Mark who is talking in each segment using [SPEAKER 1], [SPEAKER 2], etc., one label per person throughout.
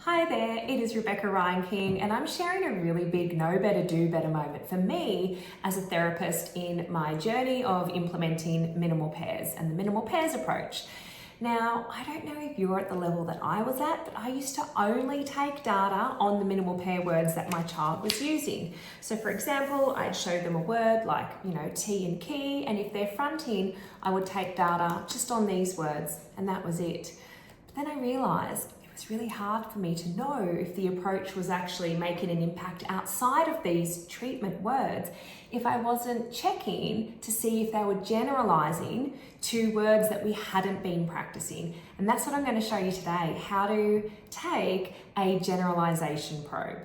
[SPEAKER 1] Hi there, it is Rebecca Ryan King, and I'm sharing a really big know better, do better moment for me as a therapist in my journey of implementing minimal pairs and the minimal pairs approach. Now, I don't know if you're at the level that I was at, but I used to only take data on the minimal pair words that my child was using. So for example, I'd show them a word like, tea and key, and if they're fronting, I would take data just on these words, and that was it. But then I realized it was really hard for me to know if the approach was actually making an impact outside of these treatment words if I wasn't checking to see if they were generalizing to words that we hadn't been practicing. And that's what I'm going to show you today, how to take a generalization probe.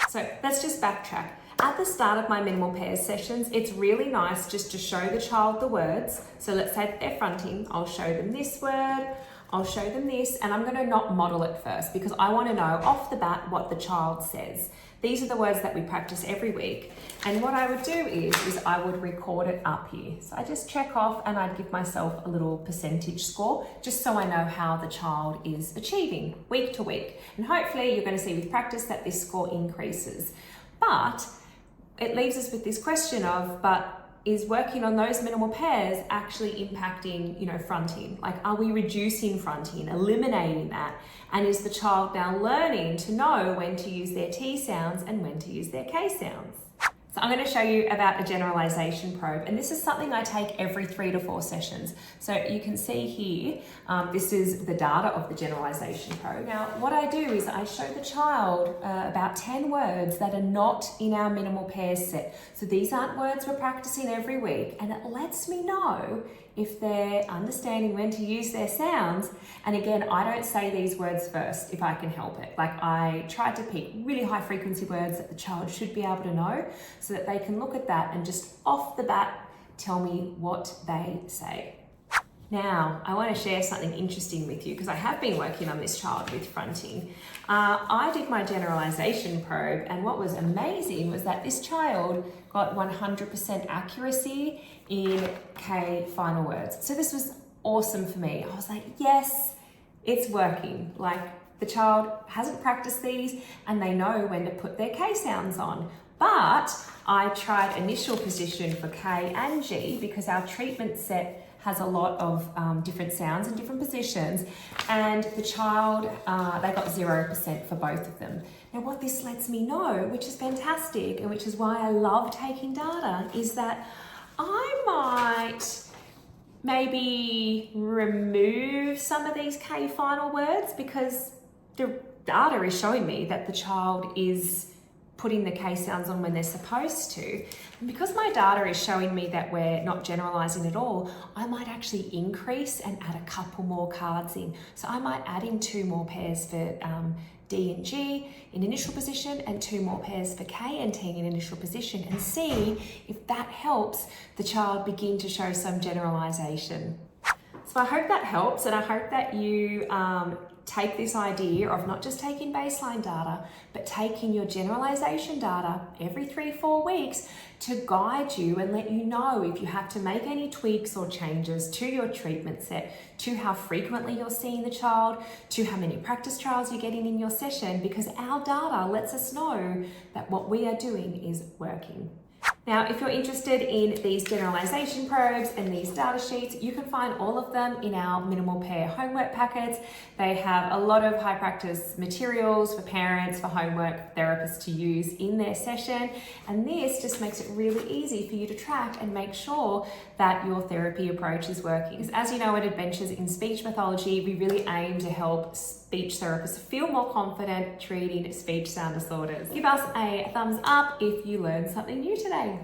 [SPEAKER 1] So let's just backtrack. At the start of my minimal pairs sessions, it's really nice just to show the child the words. So let's say that they're fronting, I'll show them this word, I'll show them this, and I'm going to not model it first because I want to know off the bat what the child says. These are the words that we practice every week. And what I would do is I would record it up here. So I just check off and I'd give myself a little percentage score just so I know how the child is achieving week to week. And hopefully you're going to see with practice that this score increases. But it leaves us with this question of, is working on those minimal pairs actually impacting, fronting? Like, are we reducing fronting, eliminating that? And is the child now learning to know when to use their T sounds and when to use their K sounds? So I'm going to show you about a generalization probe, and this is something I take every 3 to 4 sessions. So you can see here, this is the data of the generalization probe. Now, what I do is I show the child about 10 words that are not in our minimal pairs set. So these aren't words we're practicing every week, and it lets me know if they're understanding when to use their sounds. And again, I don't say these words first if I can help it. Like, I try to pick really high frequency words that the child should be able to know so that they can look at that and just off the bat tell me what they say. Now, I want to share something interesting with you because I have been working on this child with fronting. I did my generalization probe, and what was amazing was that this child got 100% accuracy in K final words. So this was awesome for me. I was like, yes, it's working. Like, the child hasn't practiced these and they know when to put their K sounds on. But I tried initial position for K and G because our treatment set has a lot of different sounds and different positions, and the child, they got 0% for both of them. Now what this lets me know, which is fantastic and which is why I love taking data, is that I might maybe remove some of these K final words because the data is showing me that the child is putting the K sounds on when they're supposed to. And because my data is showing me that we're not generalizing at all, I might actually increase and add a couple more cards in. So I might add in 2 more pairs for D and G in initial position and 2 more pairs for K and T in initial position, and see if that helps the child begin to show some generalization. So I hope that helps, and I hope that you take this idea of not just taking baseline data, but taking your generalization data every 3-4 weeks to guide you and let you know if you have to make any tweaks or changes to your treatment set, to how frequently you're seeing the child, to how many practice trials you're getting in your session, because our data lets us know that what we are doing is working. Now, if you're interested in these generalization probes and these data sheets, you can find all of them in our minimal pair homework packets. They have a lot of high practice materials for parents, for homework therapists to use in their session. And this just makes it really easy for you to track and make sure that your therapy approach is working. Because as you know, at Adventures in Speech Pathology, we really aim to help speech therapists feel more confident treating speech sound disorders. Give us a thumbs up if you learned something new today.